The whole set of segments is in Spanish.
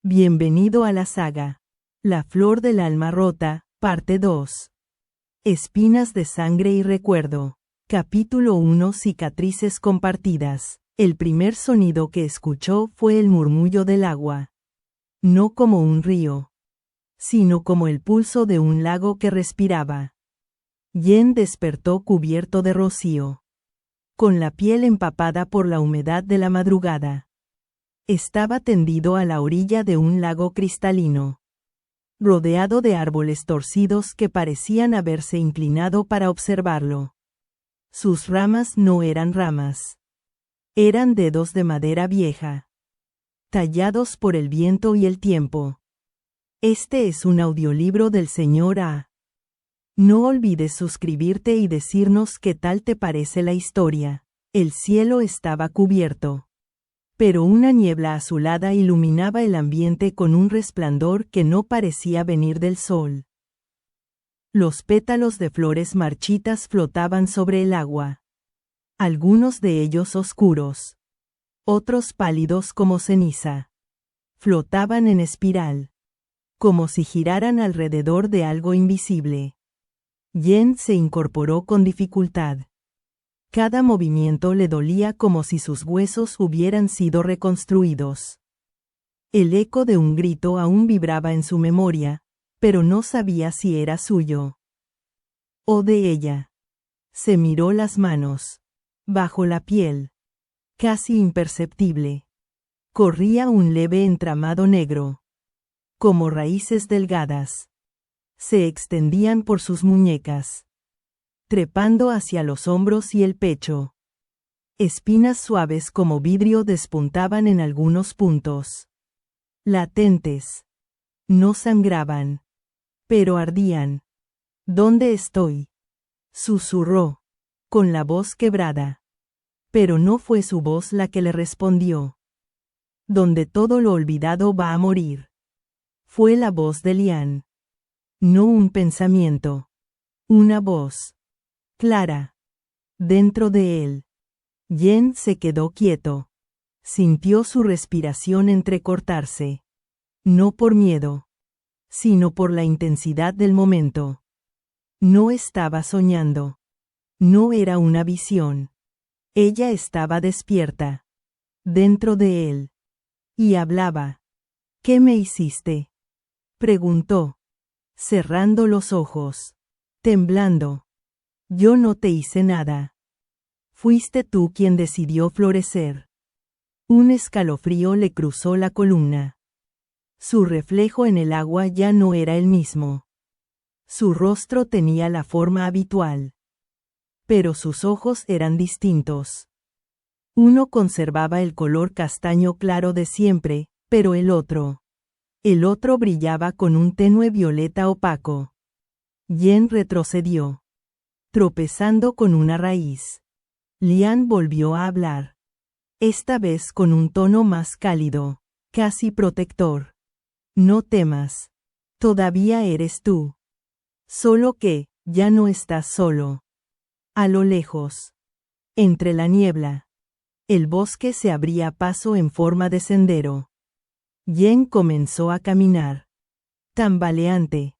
Bienvenido a la saga. La flor del alma rota, parte 2. Espinas de sangre y recuerdo. Capítulo 1. Cicatrices compartidas. El primer sonido que escuchó fue el murmullo del agua. No como un río, sino como el pulso de un lago que respiraba. Yen despertó cubierto de rocío, con la piel empapada por la humedad de la madrugada. Estaba tendido a la orilla de un lago cristalino, rodeado de árboles torcidos que parecían haberse inclinado para observarlo. Sus ramas no eran ramas. Eran dedos de madera vieja, tallados por el viento y el tiempo. Este es un audiolibro del Sr. A. No olvides suscribirte y decirnos qué tal te parece la historia. El cielo estaba cubierto, pero una niebla azulada iluminaba el ambiente con un resplandor que no parecía venir del sol. Los pétalos de flores marchitas flotaban sobre el agua, algunos de ellos oscuros, otros pálidos como ceniza. Flotaban en espiral, como si giraran alrededor de algo invisible. Yen se incorporó con dificultad. Cada movimiento le dolía como si sus huesos hubieran sido reconstruidos. El eco de un grito aún vibraba en su memoria, pero no sabía si era suyo o de ella. Se miró las manos. Bajo la piel, casi imperceptible, corría un leve entramado negro, como raíces delgadas. Se extendían por sus muñecas, trepando hacia los hombros y el pecho. Espinas suaves como vidrio despuntaban en algunos puntos. Latentes. No sangraban, pero ardían. ¿Dónde estoy?, susurró, con la voz quebrada. Pero no fue su voz la que le respondió. Donde todo lo olvidado va a morir. Fue la voz de Lian. No un pensamiento. Una voz clara, dentro de él. Yen se quedó quieto. Sintió su respiración entrecortarse. No por miedo, sino por la intensidad del momento. No estaba soñando. No era una visión. Ella estaba despierta, dentro de él. Y hablaba. ¿Qué me hiciste?, preguntó, cerrando los ojos, temblando. Yo no te hice nada. Fuiste tú quien decidió florecer. Un escalofrío le cruzó la columna. Su reflejo en el agua ya no era el mismo. Su rostro tenía la forma habitual, pero sus ojos eran distintos. Uno conservaba el color castaño claro de siempre, pero el otro brillaba con un tenue violeta opaco. Yen retrocedió, tropezando con una raíz. Lian volvió a hablar, esta vez con un tono más cálido, casi protector. No temas. Todavía eres tú. Solo que, ya no estás solo. A lo lejos, entre la niebla, el bosque se abría paso en forma de sendero. Yen comenzó a caminar, tambaleante.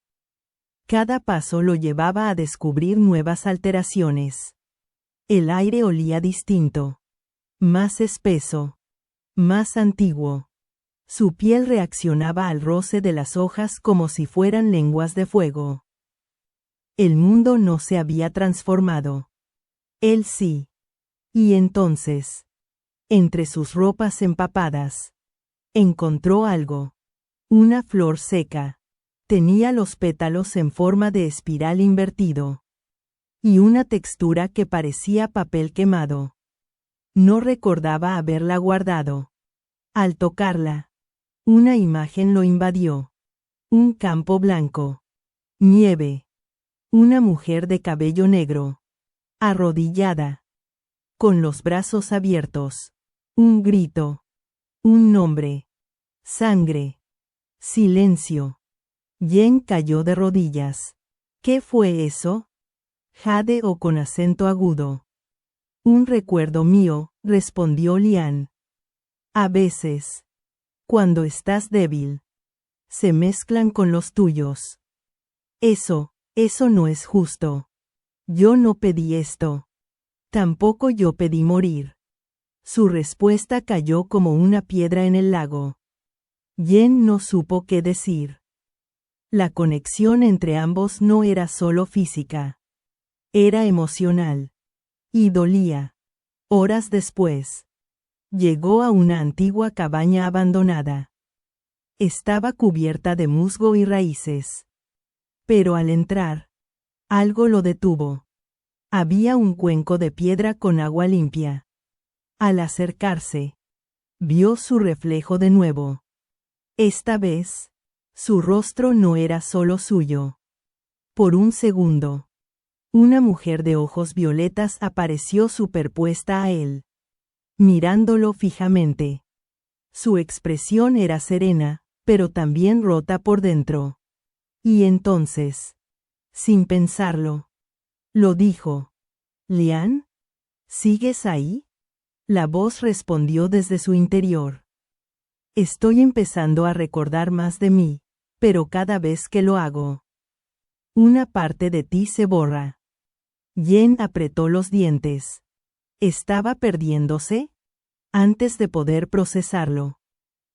Cada paso lo llevaba a descubrir nuevas alteraciones. El aire olía distinto, más espeso, más antiguo. Su piel reaccionaba al roce de las hojas como si fueran lenguas de fuego. El mundo no se había transformado. Él sí. Y entonces, entre sus ropas empapadas, encontró algo. Una flor seca. Tenía los pétalos en forma de espiral invertido. Y una textura que parecía papel quemado. No recordaba haberla guardado. Al tocarla, una imagen lo invadió. Un campo blanco. Nieve. Una mujer de cabello negro, arrodillada, con los brazos abiertos. Un grito. Un nombre. Sangre. Silencio. Yen cayó de rodillas. ¿Qué fue eso?, jade o con acento agudo. Un recuerdo mío, respondió Lian. A veces. Cuando estás débil, se mezclan con los tuyos. Eso no es justo. Yo no pedí esto. Tampoco yo pedí morir. Su respuesta cayó como una piedra en el lago. Yen no supo qué decir. La conexión entre ambos no era solo física. Era emocional. Y dolía. Horas después, llegó a una antigua cabaña abandonada. Estaba cubierta de musgo y raíces. Pero al entrar, algo lo detuvo. Había un cuenco de piedra con agua limpia. Al acercarse, vio su reflejo de nuevo. Esta vez, su rostro no era solo suyo. Por un segundo, una mujer de ojos violetas apareció superpuesta a él, mirándolo fijamente. Su expresión era serena, pero también rota por dentro. Y entonces, sin pensarlo, lo dijo. «¿Lian? ¿Sigues ahí?» La voz respondió desde su interior. «Estoy empezando a recordar más de mí, pero cada vez que lo hago, una parte de ti se borra». Yen apretó los dientes. ¿Estaba perdiéndose? Antes de poder procesarlo,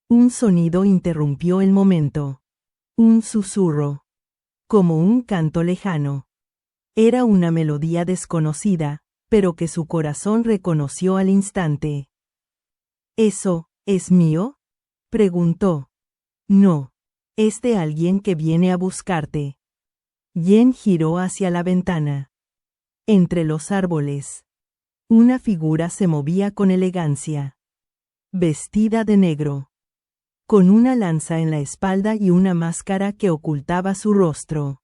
un sonido interrumpió el momento. Un susurro. Como un canto lejano. Era una melodía desconocida, pero que su corazón reconoció al instante. «¿Eso es mío?», preguntó. «No. Es de alguien que viene a buscarte». Yen giró hacia la ventana. Entre los árboles, una figura se movía con elegancia. Vestida de negro. Con una lanza en la espalda y una máscara que ocultaba su rostro.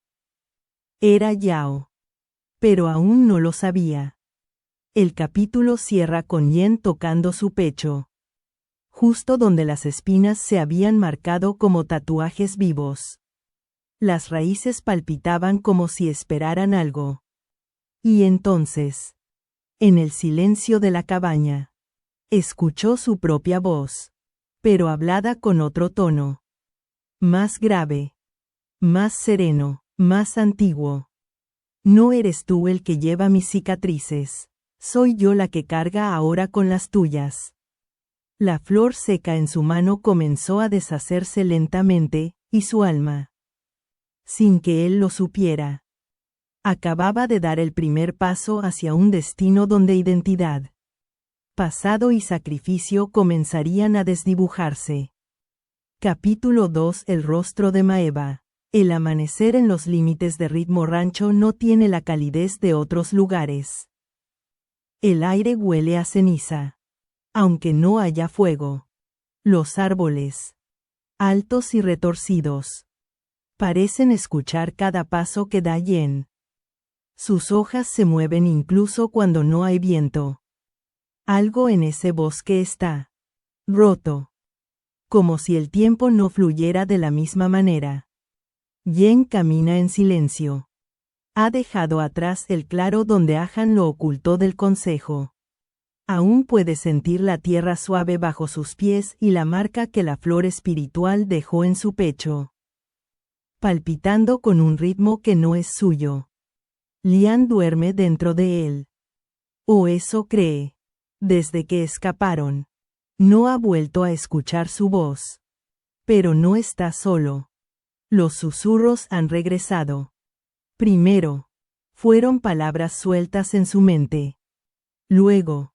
Era Yao. Pero aún no lo sabía. El capítulo cierra con Yen tocando su pecho. Justo donde las espinas se habían marcado como tatuajes vivos. Las raíces palpitaban como si esperaran algo. Y entonces, en el silencio de la cabaña, escuchó su propia voz, pero hablada con otro tono. Más grave. Más sereno, más antiguo. «No eres tú el que lleva mis cicatrices. Soy yo la que carga ahora con las tuyas». La flor seca en su mano comenzó a deshacerse lentamente, y su alma, sin que él lo supiera, acababa de dar el primer paso hacia un destino donde identidad, pasado y sacrificio comenzarían a desdibujarse. Capítulo 2. El rostro de Maeva. El amanecer en los límites de Ritmo Rancho no tiene la calidez de otros lugares. El aire huele a ceniza. Aunque no haya fuego. Los árboles, altos y retorcidos, parecen escuchar cada paso que da Yen. Sus hojas se mueven incluso cuando no hay viento. Algo en ese bosque está roto. Como si el tiempo no fluyera de la misma manera. Yen camina en silencio. Ha dejado atrás el claro donde Ahan lo ocultó del consejo. Aún puede sentir la tierra suave bajo sus pies y la marca que la flor espiritual dejó en su pecho. Palpitando con un ritmo que no es suyo. Lian duerme dentro de él. O eso cree. Desde que escaparon, no ha vuelto a escuchar su voz. Pero no está solo. Los susurros han regresado. Primero, fueron palabras sueltas en su mente. Luego,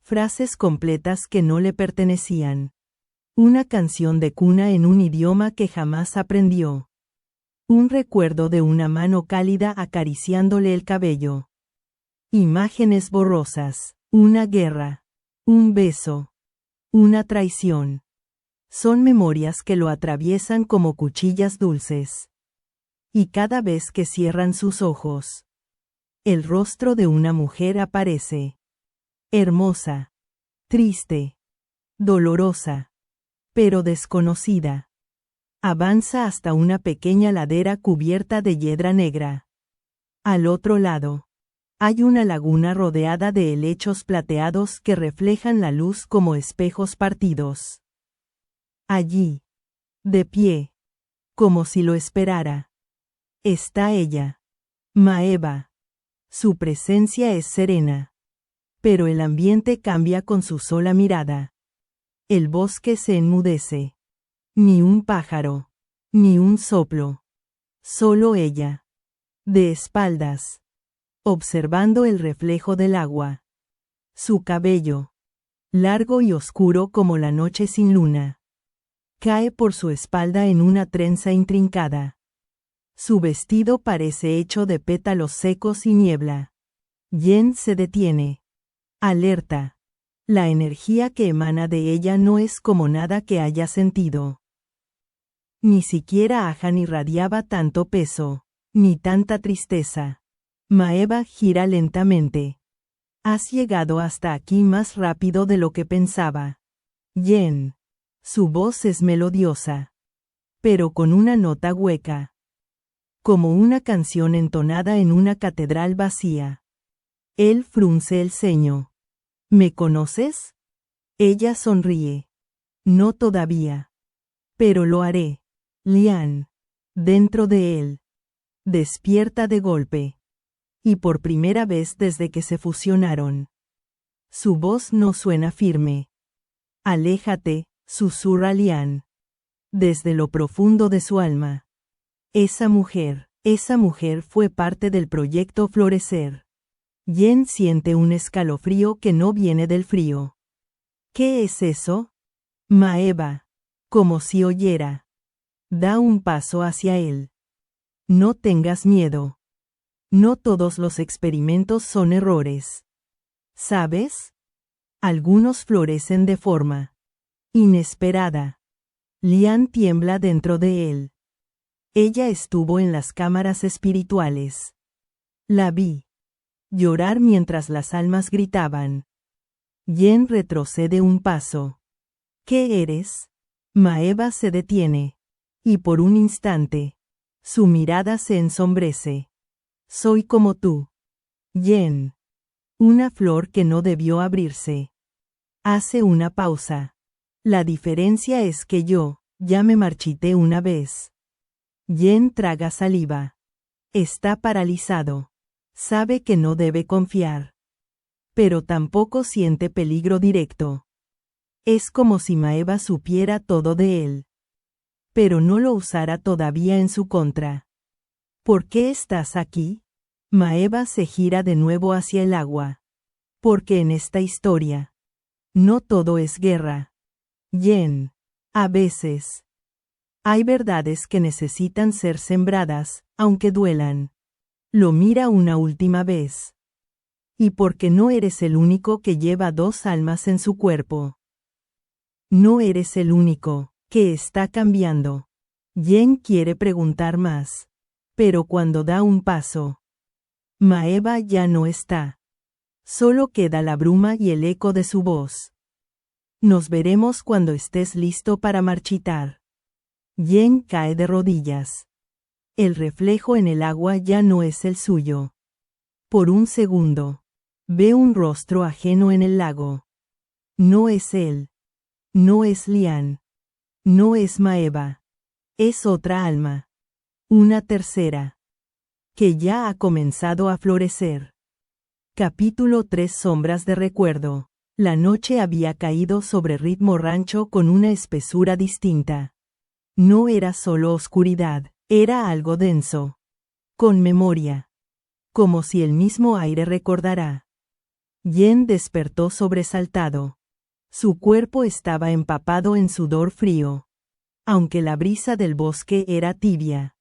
frases completas que no le pertenecían. Una canción de cuna en un idioma que jamás aprendió. Un recuerdo de una mano cálida acariciándole el cabello. Imágenes borrosas, una guerra, un beso, una traición. Son memorias que lo atraviesan como cuchillas dulces. Y cada vez que cierran sus ojos, el rostro de una mujer aparece. Hermosa, triste, dolorosa, pero desconocida. Avanza hasta una pequeña ladera cubierta de hiedra negra. Al otro lado, hay una laguna rodeada de helechos plateados que reflejan la luz como espejos partidos. Allí, de pie, como si lo esperara, está ella, Maeva. Su presencia es serena. Pero el ambiente cambia con su sola mirada. El bosque se enmudece. Ni un pájaro, ni un soplo. Solo ella. De espaldas. Observando el reflejo del agua. Su cabello, largo y oscuro como la noche sin luna, cae por su espalda en una trenza intrincada. Su vestido parece hecho de pétalos secos y niebla. Yen se detiene. Alerta. La energía que emana de ella no es como nada que haya sentido. Ni siquiera Ahan irradiaba tanto peso, ni tanta tristeza. Maeva gira lentamente. Has llegado hasta aquí más rápido de lo que pensaba. Yen. Su voz es melodiosa, pero con una nota hueca. Como una canción entonada en una catedral vacía. Él frunce el ceño. ¿Me conoces? Ella sonríe. No todavía. Pero lo haré. Lian. Dentro de él. Despierta de golpe. Y por primera vez desde que se fusionaron. Su voz no suena firme. Aléjate, susurra Lian. Desde lo profundo de su alma. Esa mujer fue parte del proyecto Florecer. Yen siente un escalofrío que no viene del frío. ¿Qué es eso? Maeva. Como si oyera. Da un paso hacia él. No tengas miedo. No todos los experimentos son errores. ¿Sabes? Algunos florecen de forma inesperada. Lian tiembla dentro de él. Ella estuvo en las cámaras espirituales. La vi. Llorar mientras las almas gritaban. Yen retrocede un paso. ¿Qué eres? Maeva se detiene. Y por un instante, su mirada se ensombrece. Soy como tú. Yen. Una flor que no debió abrirse. Hace una pausa. La diferencia es que yo, ya me marchité una vez. Yen traga saliva. Está paralizado. Sabe que no debe confiar. Pero tampoco siente peligro directo. Es como si Maeva supiera todo de él. Pero no lo usara todavía en su contra. ¿Por qué estás aquí? Maeva se gira de nuevo hacia el agua. Porque en esta historia, no todo es guerra. Yen. A veces. Hay verdades que necesitan ser sembradas, aunque duelan. Lo mira una última vez. Y porque no eres el único que lleva dos almas en su cuerpo. No eres el único que está cambiando. Yen quiere preguntar más. Pero cuando da un paso, Maeva ya no está. Solo queda la bruma y el eco de su voz. Nos veremos cuando estés listo para marchitar. Yen cae de rodillas. El reflejo en el agua ya no es el suyo. Por un segundo, ve un rostro ajeno en el lago. No es él. No es Lian. No es Maeva. Es otra alma. Una tercera. Que ya ha comenzado a florecer. Capítulo 3 Sombras de recuerdo. La noche había caído sobre Ritmo Rancho con una espesura distinta. No era solo oscuridad, era algo denso. Con memoria. Como si el mismo aire recordara. Yen despertó sobresaltado. Su cuerpo estaba empapado en sudor frío. Aunque la brisa del bosque era tibia.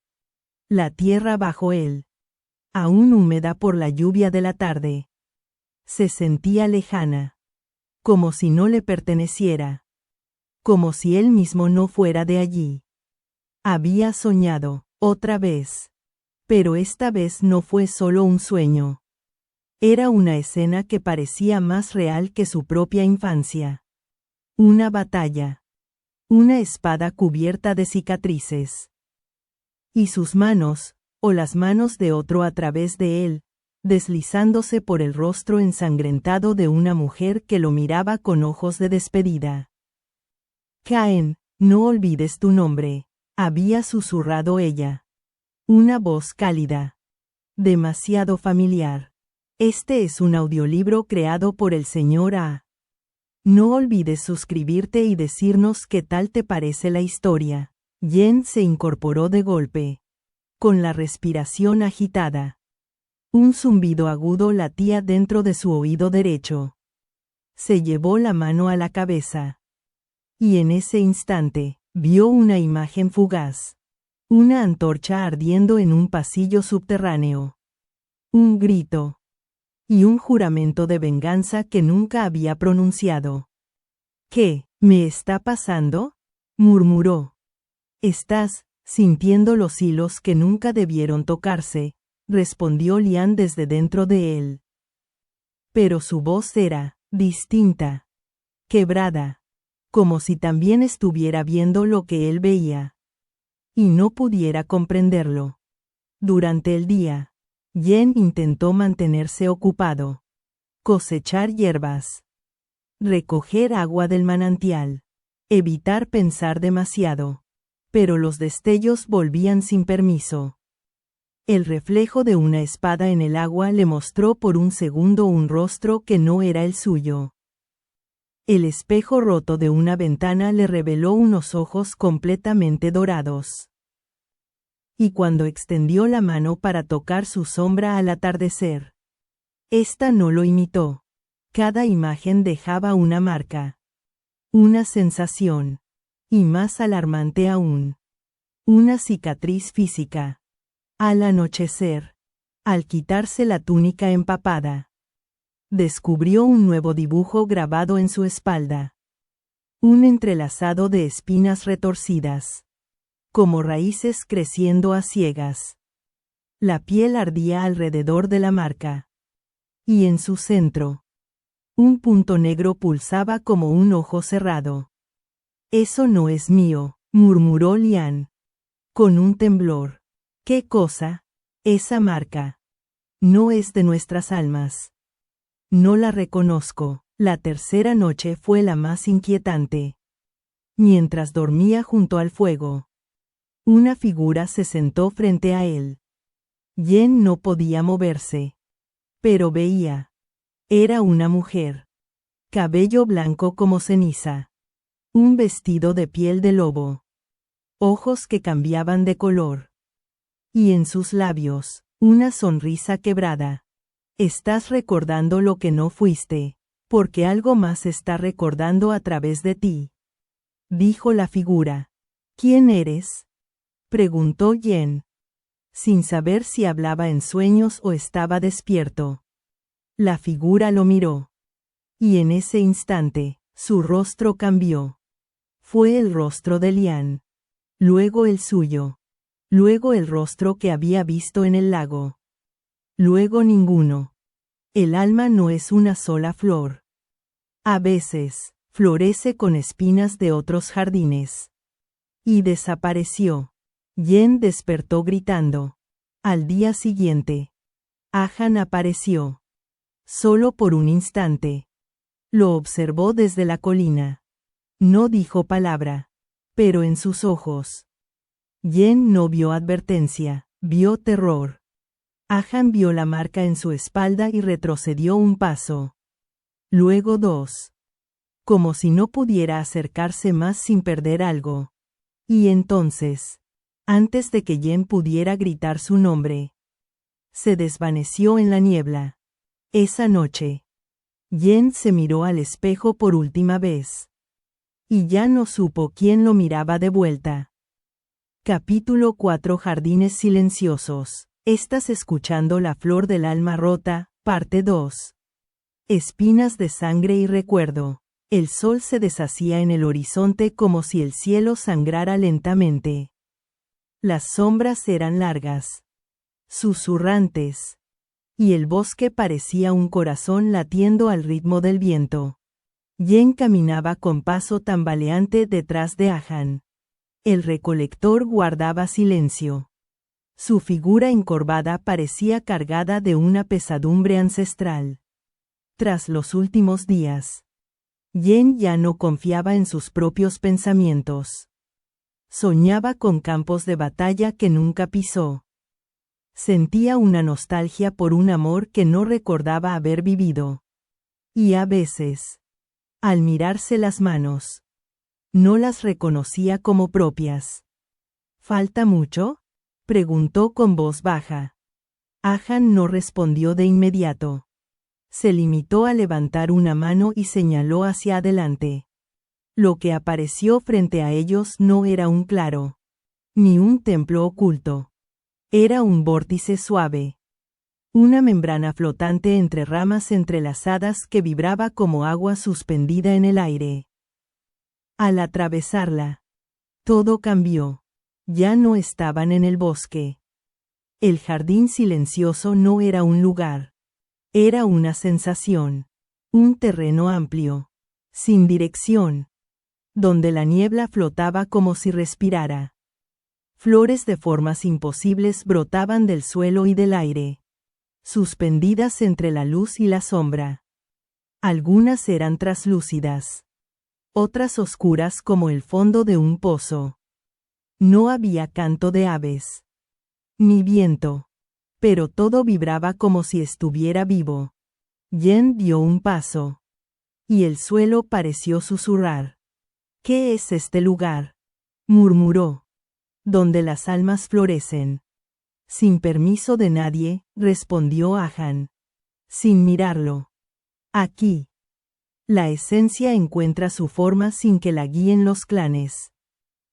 La tierra bajo él, aún húmeda por la lluvia de la tarde, se sentía lejana. Como si no le perteneciera. Como si él mismo no fuera de allí. Había soñado, otra vez. Pero esta vez no fue solo un sueño. Era una escena que parecía más real que su propia infancia. Una batalla. Una espada cubierta de cicatrices. Y sus manos, o las manos de otro a través de él, deslizándose por el rostro ensangrentado de una mujer que lo miraba con ojos de despedida. Caen, No olvides tu nombre, había susurrado ella. Una voz cálida. Demasiado familiar. Este es un audiolibro creado por el Sr. A. No olvides suscribirte y decirnos qué tal te parece la historia. Jen se incorporó de golpe, con la respiración agitada. Un zumbido agudo latía dentro de su oído derecho. Se llevó la mano a la cabeza. Y en ese instante, vio una imagen fugaz. Una antorcha ardiendo en un pasillo subterráneo. Un grito. Y un juramento de venganza que nunca había pronunciado. ¿Qué me está pasando?, murmuró. Estás sintiendo los hilos que nunca debieron tocarse, respondió Lian desde dentro de él. Pero su voz era distinta, quebrada, como si también estuviera viendo lo que él veía. Y no pudiera comprenderlo. Durante el día, Jen intentó mantenerse ocupado. Cosechar hierbas. Recoger agua del manantial. Evitar pensar demasiado. Pero los destellos volvían sin permiso. El reflejo de una espada en el agua le mostró por un segundo un rostro que no era el suyo. El espejo roto de una ventana le reveló unos ojos completamente dorados. Y cuando extendió la mano para tocar su sombra al atardecer, ésta no lo imitó. Cada imagen dejaba una marca. Una sensación. Y más alarmante aún. Una cicatriz física. Al anochecer, al quitarse la túnica empapada, descubrió un nuevo dibujo grabado en su espalda. Un entrelazado de espinas retorcidas, como raíces creciendo a ciegas. La piel ardía alrededor de la marca. Y en su centro, un punto negro pulsaba como un ojo cerrado. Eso no es mío, murmuró Lian, con un temblor. ¿Qué cosa? Esa marca. No es de nuestras almas. No la reconozco. La tercera noche fue la más inquietante. Mientras dormía junto al fuego, una figura se sentó frente a él. Jen no podía moverse. Pero veía. Era una mujer. Cabello blanco como ceniza. Un vestido de piel de lobo. Ojos que cambiaban de color. Y en sus labios, una sonrisa quebrada. Estás recordando lo que no fuiste, porque algo más está recordando a través de ti. Dijo la figura. ¿Quién eres?, preguntó Jen, sin saber si hablaba en sueños o estaba despierto. La figura lo miró. Y en ese instante, su rostro cambió. Fue el rostro de Lian. Luego el suyo. Luego el rostro que había visto en el lago. Luego ninguno. El alma no es una sola flor. A veces, florece con espinas de otros jardines. Y desapareció. Jen despertó gritando. Al día siguiente, Ahan apareció. Solo por un instante. Lo observó desde la colina. No dijo palabra. Pero en sus ojos, Jen no vio advertencia, vio terror. Ahan vio la marca en su espalda y retrocedió un paso. Luego dos. Como si no pudiera acercarse más sin perder algo. Y entonces, antes de que Jen pudiera gritar su nombre, se desvaneció en la niebla. Esa noche, Jen se miró al espejo por última vez. Y ya no supo quién lo miraba de vuelta. Capítulo 4. Jardines silenciosos. Estás escuchando La flor del alma rota, parte 2. Espinas de sangre y recuerdo. El sol se deshacía en el horizonte como si el cielo sangrara lentamente. Las sombras eran largas, susurrantes, y el bosque parecía un corazón latiendo al ritmo del viento. Jen caminaba con paso tambaleante detrás de Ahan. El recolector guardaba silencio. Su figura encorvada parecía cargada de una pesadumbre ancestral. Tras los últimos días, Yen ya no confiaba en sus propios pensamientos. Soñaba con campos de batalla que nunca pisó. Sentía una nostalgia por un amor que no recordaba haber vivido. Y a veces, al mirarse las manos, no las reconocía como propias. ¿Falta mucho?, preguntó con voz baja. Ahan no respondió de inmediato. Se limitó a levantar una mano y señaló hacia adelante. Lo que apareció frente a ellos no era un claro, ni un templo oculto. Era un vórtice suave. Una membrana flotante entre ramas entrelazadas que vibraba como agua suspendida en el aire. Al atravesarla, todo cambió. Ya no estaban en el bosque. El jardín silencioso no era un lugar. Era una sensación. Un terreno amplio, sin dirección, donde la niebla flotaba como si respirara. Flores de formas imposibles brotaban del suelo y del aire, suspendidas entre la luz y la sombra. Algunas eran traslúcidas, otras oscuras como el fondo de un pozo. No había canto de aves, ni viento, pero todo vibraba como si estuviera vivo. Yen dio un paso, y el suelo pareció susurrar. ¿Qué es este lugar?, murmuró. Donde las almas florecen. Sin permiso de nadie, respondió Ahan. Sin mirarlo. Aquí. La esencia encuentra su forma sin que la guíen los clanes.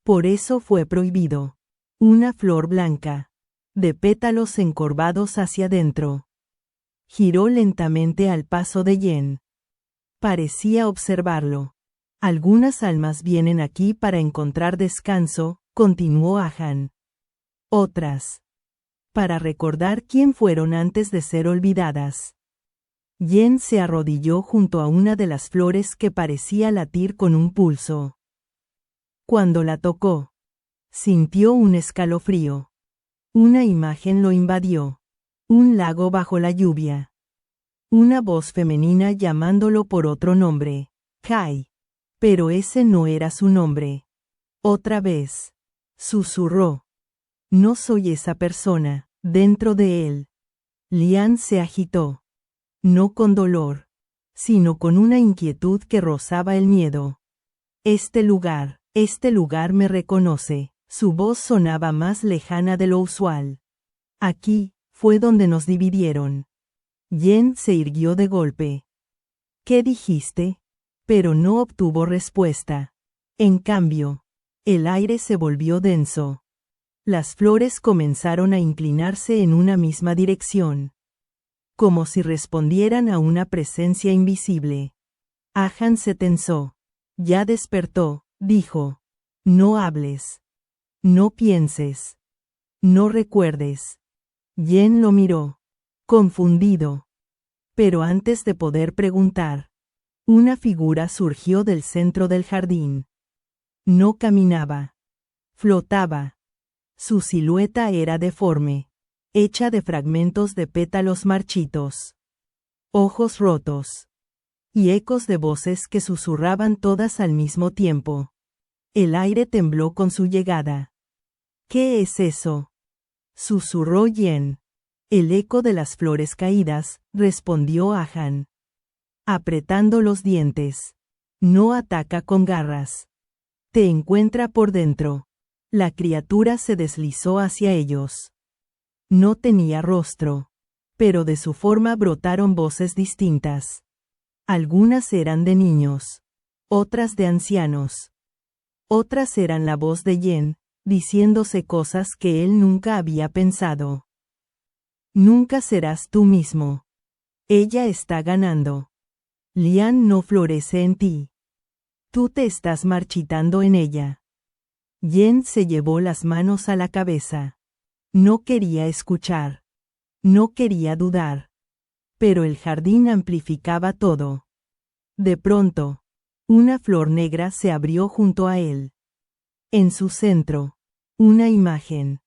Por eso fue prohibido. Una flor blanca, de pétalos encorvados hacia adentro. Giró lentamente al paso de Yen. Parecía observarlo. Algunas almas vienen aquí para encontrar descanso, continuó Ahan. Otras, para recordar quién fueron antes de ser olvidadas. Yen se arrodilló junto a una de las flores que parecía latir con un pulso. Cuando la tocó, sintió un escalofrío. Una imagen lo invadió. Un lago bajo la lluvia. Una voz femenina llamándolo por otro nombre. Kai. Pero ese no era su nombre. Otra vez. Susurró. No soy esa persona, dentro de él. Lian se agitó. No con dolor, sino con una inquietud que rozaba el miedo. Este lugar me reconoce. Su voz sonaba más lejana de lo usual. Aquí, fue donde nos dividieron. Yen se irguió de golpe. ¿Qué dijiste? Pero no obtuvo respuesta. En cambio, el aire se volvió denso. Las flores comenzaron a inclinarse en una misma dirección, como si respondieran a una presencia invisible. Ahan se tensó. Ya despertó, dijo. No hables. No pienses. No recuerdes. Yen lo miró, confundido. Pero antes de poder preguntar, una figura surgió del centro del jardín. No caminaba. Flotaba. Su silueta era deforme, hecha de fragmentos de pétalos marchitos. Ojos rotos. Y ecos de voces que susurraban todas al mismo tiempo. El aire tembló con su llegada. ¿Qué es eso?, susurró Yen. El eco de las flores caídas, respondió Ahan, apretando los dientes. No ataca con garras. Te encuentra por dentro. La criatura se deslizó hacia ellos. No tenía rostro, pero de su forma brotaron voces distintas. Algunas eran de niños, otras de ancianos. Otras eran la voz de Yen, diciéndose cosas que él nunca había pensado. Nunca serás tú mismo. Ella está ganando. Lian no florece en ti. Tú te estás marchitando en ella. Yen se llevó las manos a la cabeza. No quería escuchar. No quería dudar. Pero el jardín amplificaba todo. De pronto, una flor negra se abrió junto a él. En su centro, una imagen.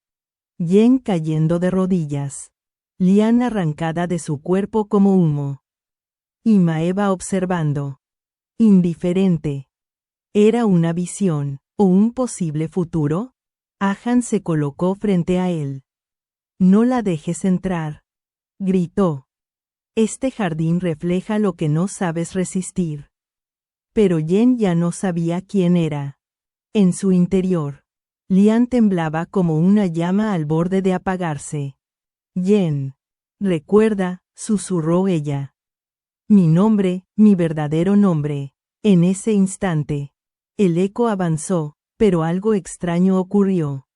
Yen cayendo de rodillas. Lian arrancada de su cuerpo como humo. Y Maeva observando. indiferente. ¿Era una visión, o un posible futuro? Ahan se colocó frente a él. «No la dejes entrar», gritó. «Este jardín refleja lo que no sabes resistir». Pero Yen ya no sabía quién era. En su interior, Lian temblaba como una llama al borde de apagarse. «Yen. Recuerda», susurró ella. «Mi nombre, mi verdadero nombre». En ese instante, el eco avanzó, pero algo extraño ocurrió.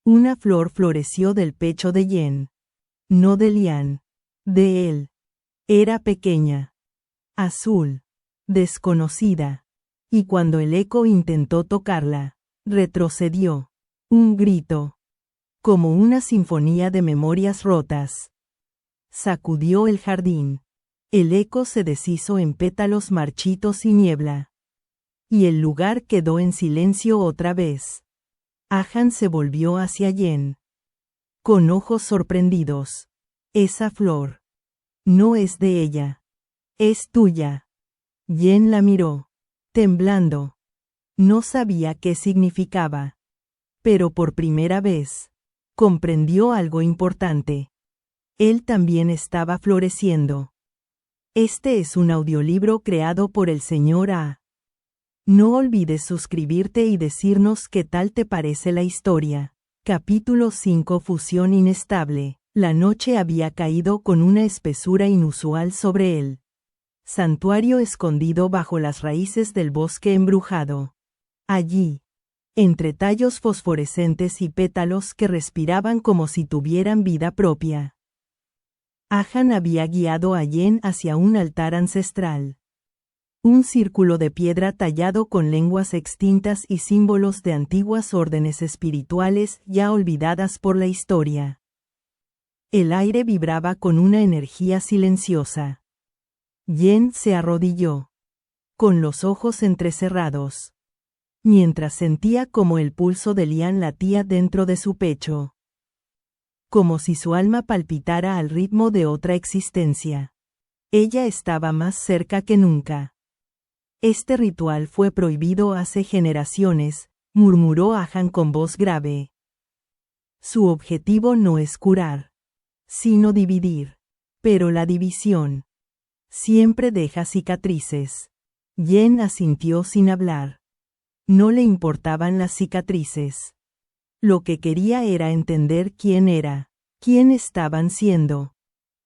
Una flor floreció del pecho de Yen. No de Lian. De él. Era pequeña. Azul. Desconocida. Y cuando el eco intentó tocarla, retrocedió. Un grito. Como una sinfonía de memorias rotas. Sacudió el jardín. El eco se deshizo en pétalos marchitos y niebla. Y el lugar quedó en silencio otra vez. Ahan se volvió hacia Yen. Con ojos sorprendidos. «Esa flor. No es de ella. Es tuya». Yen la miró, temblando. No sabía qué significaba. Pero por primera vez, comprendió algo importante. Él también estaba floreciendo. Este es un audiolibro creado por el Sr. A. No olvides suscribirte y decirnos qué tal te parece la historia. Capítulo 5. Fusión inestable. La noche había caído con una espesura inusual sobre él. Santuario escondido bajo las raíces del bosque embrujado. Allí, entre tallos fosforescentes y pétalos que respiraban como si tuvieran vida propia. Ahan había guiado a Yen hacia un altar ancestral. Un círculo de piedra tallado con lenguas extintas y símbolos de antiguas órdenes espirituales ya olvidadas por la historia. El aire vibraba con una energía silenciosa. Yen se arrodilló, con los ojos entrecerrados, mientras sentía como el pulso de Lian latía dentro de su pecho. Como si su alma palpitara al ritmo de otra existencia. Ella estaba más cerca que nunca. «Este ritual fue prohibido hace generaciones», murmuró Ahan con voz grave. «Su objetivo no es curar, sino dividir. Pero la división siempre deja cicatrices». Yen asintió sin hablar. No le importaban las cicatrices. Lo que quería era entender quién era, quién estaban siendo.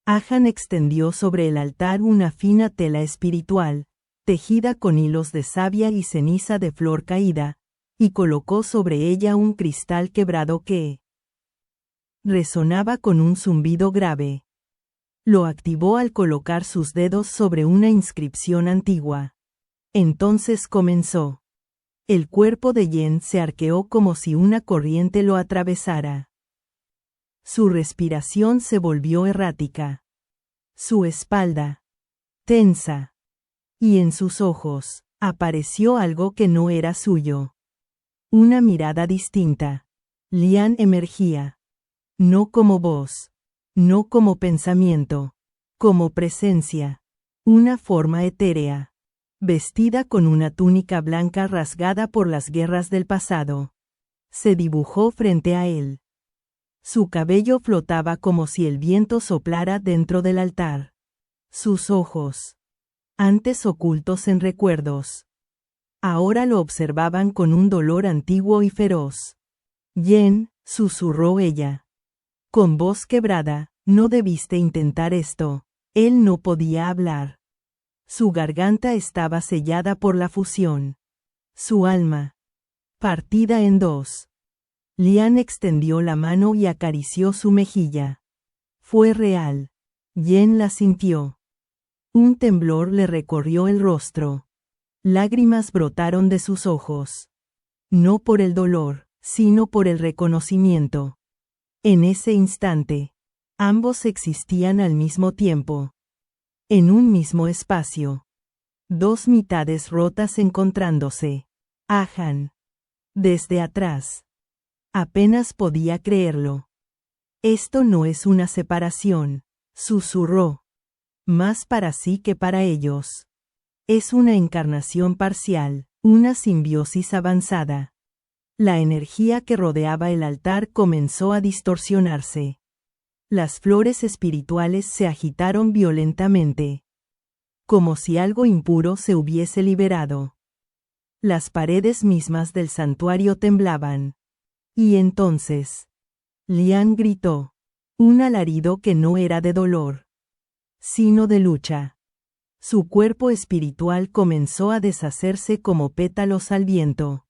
Ahan extendió sobre el altar una fina tela espiritual, tejida con hilos de savia y ceniza de flor caída, y colocó sobre ella un cristal quebrado que resonaba con un zumbido grave. Lo activó al colocar sus dedos sobre una inscripción antigua. Entonces comenzó. El cuerpo de Yen se arqueó como si una corriente lo atravesara. Su respiración se volvió errática. Su espalda tensa. Y en sus ojos apareció algo que no era suyo. Una mirada distinta. Lian emergía. No como voz. No como pensamiento. Como presencia. Una forma etérea. Vestida con una túnica blanca rasgada por las guerras del pasado. Se dibujó frente a él. Su cabello flotaba como si el viento soplara dentro del altar. Sus ojos, antes ocultos en recuerdos, ahora lo observaban con un dolor antiguo y feroz. «Yen», susurró ella. Con voz quebrada, «no debiste intentar esto». Él no podía hablar. Su garganta estaba sellada por la fusión. Su alma, partida en dos. Lian extendió la mano y acarició su mejilla. Fue real. Yen la sintió. Un temblor le recorrió el rostro. Lágrimas brotaron de sus ojos. No por el dolor, sino por el reconocimiento. En ese instante, ambos existían al mismo tiempo. En un mismo espacio. Dos mitades rotas encontrándose. Ahan. Desde atrás. Apenas podía creerlo. «Esto no es una separación», susurró. «Más para sí que para ellos». Es una encarnación parcial, una simbiosis avanzada. La energía que rodeaba el altar comenzó a distorsionarse. Las flores espirituales se agitaron violentamente, como si algo impuro se hubiese liberado. Las paredes mismas del santuario temblaban. Y entonces, Lian gritó, un alarido que no era de dolor, sino de lucha. Su cuerpo espiritual comenzó a deshacerse como pétalos al viento.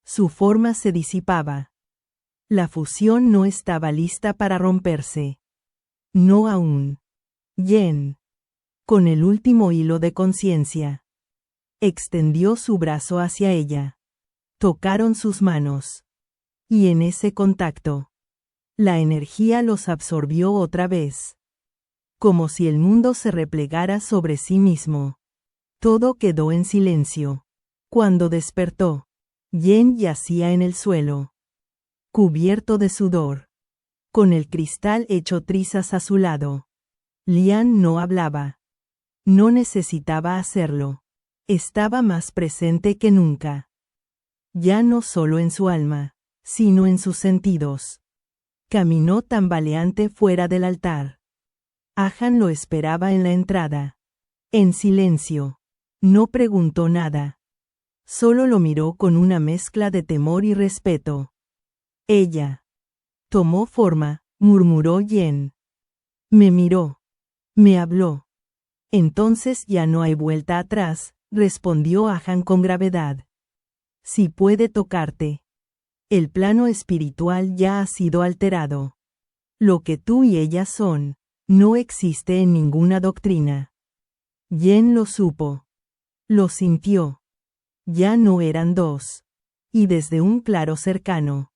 Su forma se disipaba. La fusión no estaba lista para romperse. No aún. Yen, con el último hilo de conciencia, extendió su brazo hacia ella. Tocaron sus manos. Y en ese contacto, la energía los absorbió otra vez. Como si el mundo se replegara sobre sí mismo. Todo quedó en silencio. Cuando despertó, Yen yacía en el suelo, cubierto de sudor, con el cristal hecho trizas a su lado. Lian no hablaba. No necesitaba hacerlo. Estaba más presente que nunca. Ya no solo en su alma, sino en sus sentidos. Caminó tambaleante fuera del altar. Ahan lo esperaba en la entrada. En silencio. No preguntó nada. Solo lo miró con una mezcla de temor y respeto. Ella tomó forma, murmuró Yen. Me miró. Me habló. Entonces ya no hay vuelta atrás, respondió Ahan con gravedad. Si puede tocarte. El plano espiritual ya ha sido alterado. Lo que tú y ella son, no existe en ninguna doctrina. Yen lo supo. Lo sintió. Ya no eran dos. Y desde un claro cercano,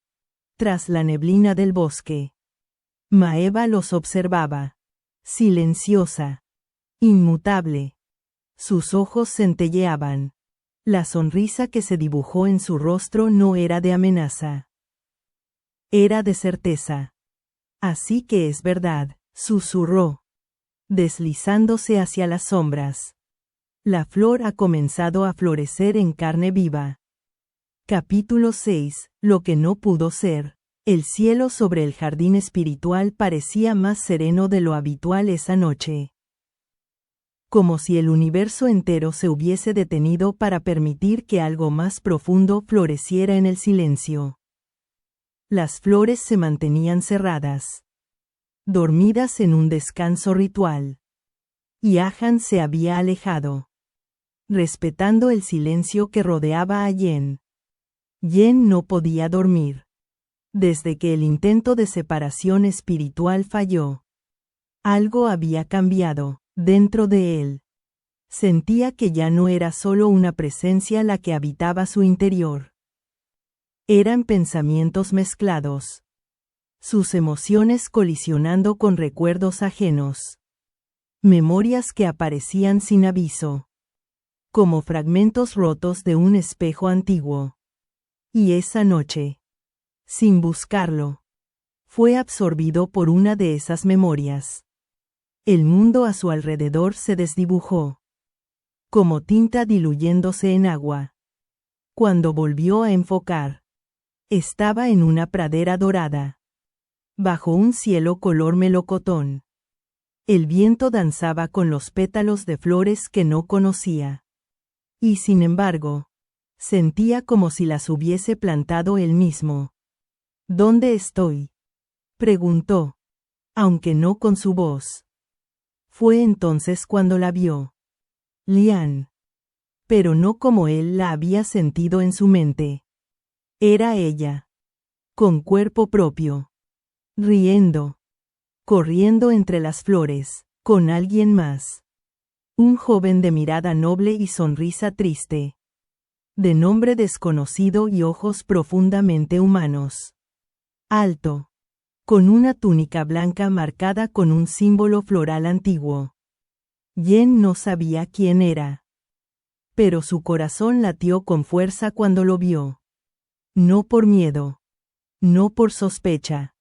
tras la neblina del bosque, Maeva los observaba. Silenciosa. Inmutable. Sus ojos centelleaban. La sonrisa que se dibujó en su rostro no era de amenaza. Era de certeza. Así que es verdad, susurró, deslizándose hacia las sombras. La flor ha comenzado a florecer en carne viva. Capítulo 6. Lo que no pudo ser. El cielo sobre el jardín espiritual parecía más sereno de lo habitual esa noche. Como si el universo entero se hubiese detenido para permitir que algo más profundo floreciera en el silencio. Las flores se mantenían cerradas, dormidas en un descanso ritual. Y Ahan se había alejado, respetando el silencio que rodeaba a Yen. Yen no podía dormir. Desde que el intento de separación espiritual falló, algo había cambiado dentro de él. Sentía que ya no era solo una presencia la que habitaba su interior. Eran pensamientos mezclados. Sus emociones colisionando con recuerdos ajenos. Memorias que aparecían sin aviso. Como fragmentos rotos de un espejo antiguo. Y esa noche, sin buscarlo, fue absorbido por una de esas memorias. El mundo a su alrededor se desdibujó, como tinta diluyéndose en agua. Cuando volvió a enfocar, estaba en una pradera dorada, bajo un cielo color melocotón. El viento danzaba con los pétalos de flores que no conocía. Y sin embargo, sentía como si las hubiese plantado él mismo. ¿Dónde estoy?, preguntó, aunque no con su voz. Fue entonces cuando la vio. Lian. Pero no como él la había sentido en su mente. Era ella. Con cuerpo propio. Riendo. Corriendo entre las flores, con alguien más. Un joven de mirada noble y sonrisa triste. De nombre desconocido y ojos profundamente humanos. Alto. Con una túnica blanca marcada con un símbolo floral antiguo. Yen no sabía quién era. Pero su corazón latió con fuerza cuando lo vio. No por miedo. No por sospecha.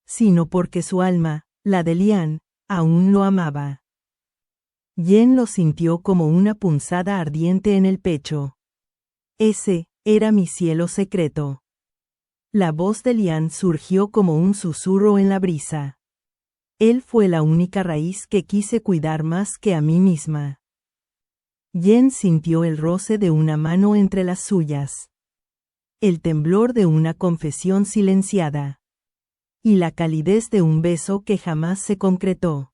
Sino porque su alma, la de Lian, aún lo amaba. Yen lo sintió como una punzada ardiente en el pecho. Ese era mi cielo secreto. La voz de Lian surgió como un susurro en la brisa. Él fue la única raíz que quise cuidar más que a mí misma. Yen sintió el roce de una mano entre las suyas. El temblor de una confesión silenciada. Y la calidez de un beso que jamás se concretó.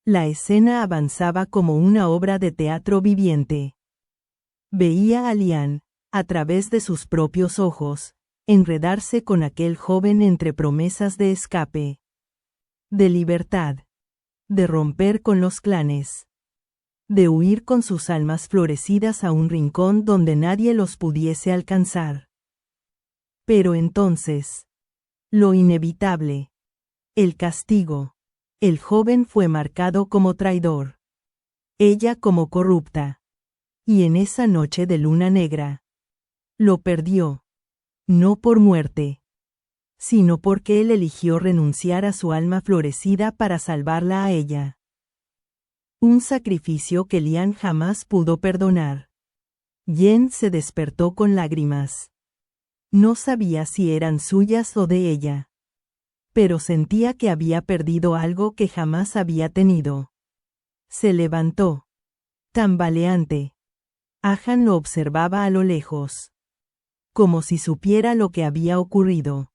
La escena avanzaba como una obra de teatro viviente. Veía a Lian, a través de sus propios ojos, enredarse con aquel joven entre promesas de escape. De libertad. De romper con los clanes. De huir con sus almas florecidas a un rincón donde nadie los pudiese alcanzar. Pero entonces, lo inevitable. El castigo. El joven fue marcado como traidor. Ella como corrupta. Y en esa noche de luna negra. Lo perdió. No por muerte. Sino porque él eligió renunciar a su alma florecida para salvarla a ella. Un sacrificio que Lian jamás pudo perdonar. Yen se despertó con lágrimas. No sabía si eran suyas o de ella. Pero sentía que había perdido algo que jamás había tenido. Se levantó. Tambaleante. Ahan lo observaba a lo lejos. Como si supiera lo que había ocurrido.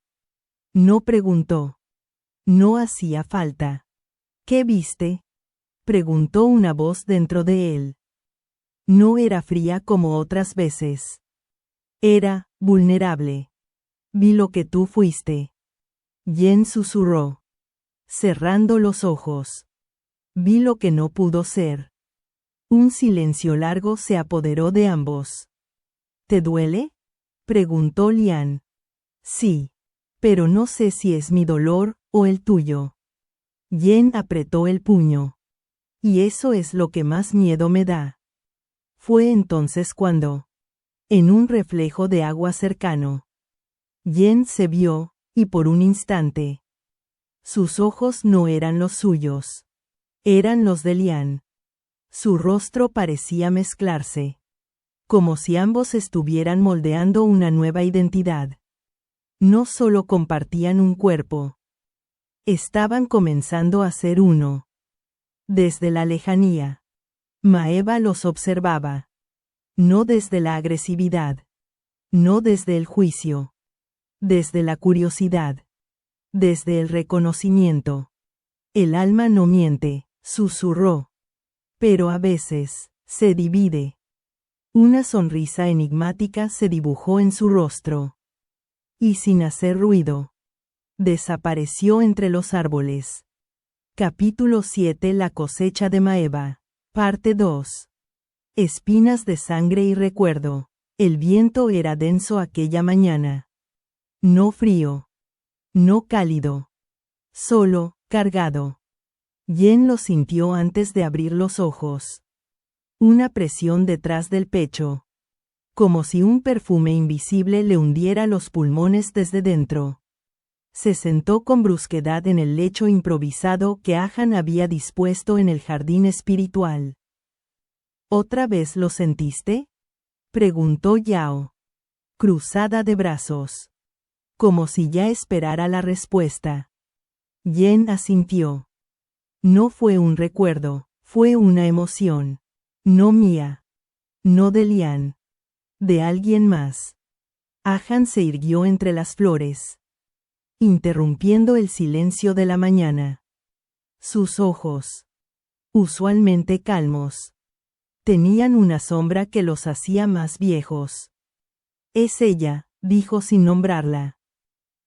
No preguntó. No hacía falta. ¿Qué viste? Preguntó una voz dentro de él. No era fría como otras veces. Era vulnerable. Vi lo que tú fuiste. Yen susurró. Cerrando los ojos. Vi lo que no pudo ser. Un silencio largo se apoderó de ambos. ¿Te duele? Preguntó Lian. Sí. Pero no sé si es mi dolor o el tuyo. Yen apretó el puño. Y eso es lo que más miedo me da. Fue entonces cuando, en un reflejo de agua cercano, Yen se vio, y por un instante, sus ojos no eran los suyos. Eran los de Lian. Su rostro parecía mezclarse. Como si ambos estuvieran moldeando una nueva identidad. No solo compartían un cuerpo. Estaban comenzando a ser uno. Desde la lejanía. Maeva los observaba. No desde la agresividad. No desde el juicio. Desde la curiosidad. Desde el reconocimiento. El alma no miente, susurró. Pero a veces, se divide. Una sonrisa enigmática se dibujó en su rostro. Y sin hacer ruido. Desapareció entre los árboles. Capítulo 7. La cosecha de Maeva. Parte 2. Espinas de sangre y recuerdo. El viento era denso aquella mañana. No frío. No cálido. Solo, cargado. Yen lo sintió antes de abrir los ojos. Una presión detrás del pecho. Como si un perfume invisible le hundiera los pulmones desde dentro. Se sentó con brusquedad en el lecho improvisado que Ahan había dispuesto en el jardín espiritual. ¿Otra vez lo sentiste? Preguntó Yao. Cruzada de brazos. Como si ya esperara la respuesta. Yen asintió. No fue un recuerdo, fue una emoción. No mía. No de Lian. De alguien más. Ahan se irguió entre las flores. Interrumpiendo el silencio de la mañana. Sus ojos. Usualmente calmos. Tenían una sombra que los hacía más viejos. Es ella, dijo sin nombrarla.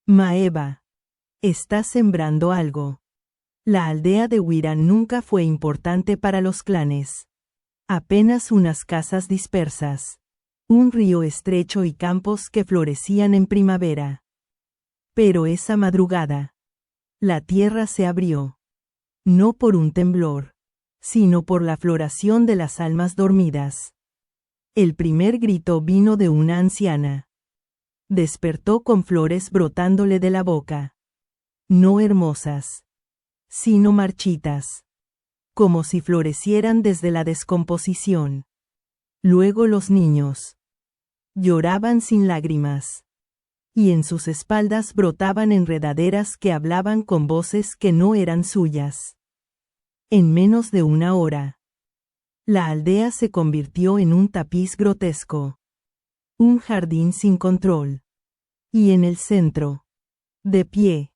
Maeva. Está sembrando algo. La aldea de Wiran nunca fue importante para los clanes. Apenas unas casas dispersas. Un río estrecho y campos que florecían en primavera. Pero esa madrugada, la tierra se abrió. No por un temblor, sino por la floración de las almas dormidas. El primer grito vino de una anciana. Despertó con flores brotándole de la boca. No hermosas, sino marchitas. como si florecieran desde la descomposición. Luego los niños lloraban sin lágrimas, y en sus espaldas brotaban enredaderas que hablaban con voces que no eran suyas. En menos de una hora, la aldea se convirtió en un tapiz grotesco, un jardín sin control. Y en el centro, de pie,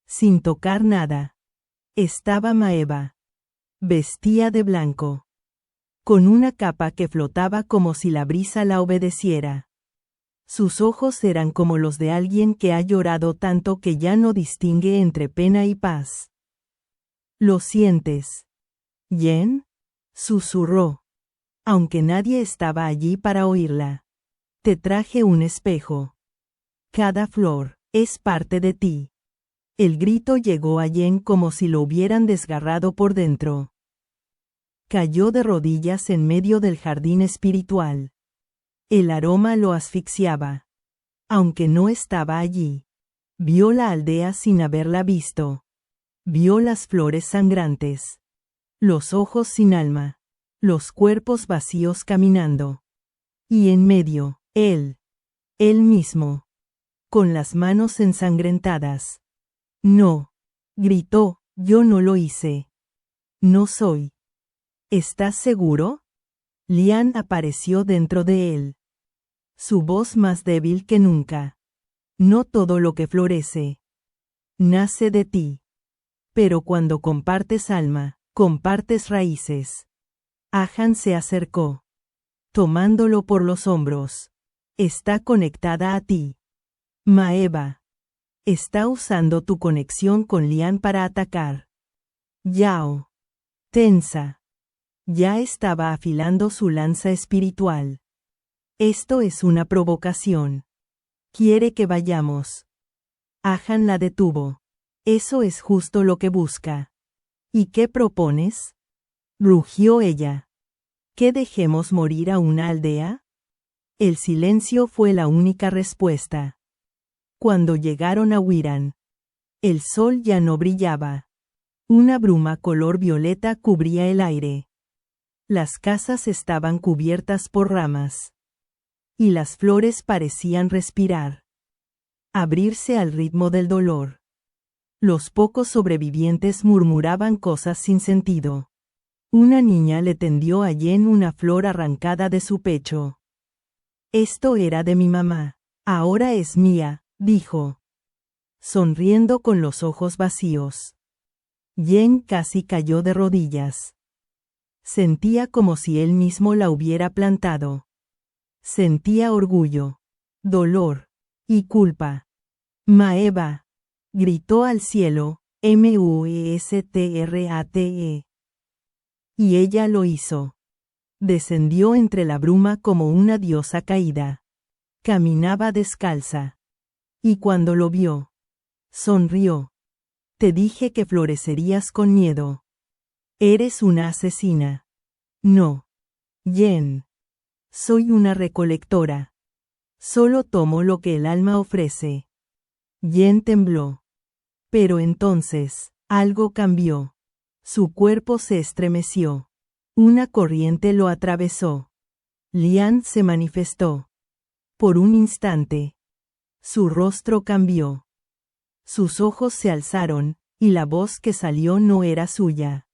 sin tocar nada, estaba Maeva. Vestía de blanco, con una capa que flotaba como si la brisa la obedeciera. Sus ojos eran como los de alguien que ha llorado tanto que ya no distingue entre pena y paz. ¿Lo sientes, Jen?, susurró, aunque nadie estaba allí para oírla. Te traje un espejo. Cada flor es parte de ti. El grito llegó a Jen como si lo hubieran desgarrado por dentro. Cayó de rodillas en medio del jardín espiritual. El aroma lo asfixiaba. Aunque no estaba allí. Vio la aldea sin haberla visto. Vio las flores sangrantes. Los ojos sin alma. Los cuerpos vacíos caminando. Y en medio, él mismo, con las manos ensangrentadas. No, gritó, yo no lo hice. No soy. ¿Estás seguro? Lian apareció dentro de él. Su voz más débil que nunca. No todo lo que florece nace de ti. Pero cuando compartes alma, compartes raíces. Ahan se acercó, tomándolo por los hombros. Está conectada a ti. Maeva. Está usando tu conexión con Lian para atacar. Yao. Tensa. Ya estaba afilando su lanza espiritual. Esto es una provocación. Quiere que vayamos. Ahan la detuvo. Eso es justo lo que busca. ¿Y qué propones? Rugió ella. ¿Que dejemos morir a una aldea? El silencio fue la única respuesta. Cuando llegaron a Wiran, el sol ya no brillaba. Una bruma color violeta cubría el aire. Las casas estaban cubiertas por ramas. Y las flores parecían respirar. Abrirse al ritmo del dolor. Los pocos sobrevivientes murmuraban cosas sin sentido. Una niña le tendió a Jen una flor arrancada de su pecho. Esto era de mi mamá. Ahora es mía, dijo, sonriendo con los ojos vacíos. Jen casi cayó de rodillas. Sentía como si él mismo la hubiera plantado. Sentía orgullo, dolor y culpa. Maeva, gritó al cielo, Muestrate. Y ella lo hizo. Descendió entre la bruma como una diosa caída. Caminaba descalza. Y cuando lo vio, sonrió. Te dije que florecerías con miedo. Eres una asesina. No. Jen. Soy una recolectora. Solo tomo lo que el alma ofrece. Jen tembló. Pero entonces, algo cambió. Su cuerpo se estremeció. Una corriente lo atravesó. Lian se manifestó. Por un instante. Su rostro cambió. Sus ojos se alzaron, y la voz que salió no era suya.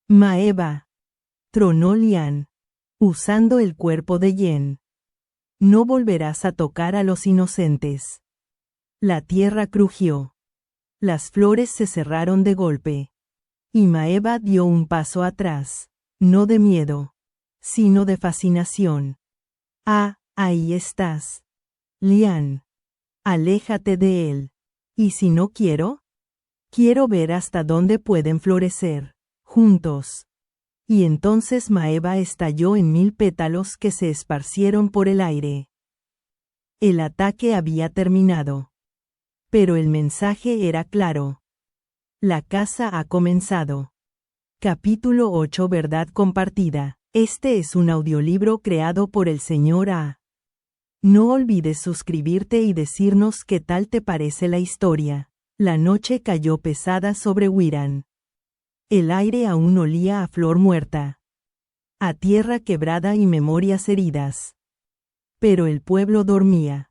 Maeva. Tronó Lian, usando el cuerpo de Jen. No volverás a tocar a los inocentes. La tierra crujió. Las flores se cerraron de golpe. Y Maeva dio un paso atrás, no de miedo, sino de fascinación. Ah, ahí estás. Lian. Aléjate de él. ¿Y si no quiero? Quiero ver hasta dónde pueden florecer, juntos. Y entonces Maeva estalló en 1000 pétalos que se esparcieron por el aire. El ataque había terminado. Pero el mensaje era claro. La caza ha comenzado. Capítulo 8 Verdad compartida. Este es un audiolibro creado por el Sr. A. No olvides suscribirte y decirnos qué tal te parece la historia. La noche cayó pesada sobre Wiran. El aire aún olía a flor muerta, a tierra quebrada y memorias heridas. Pero el pueblo dormía.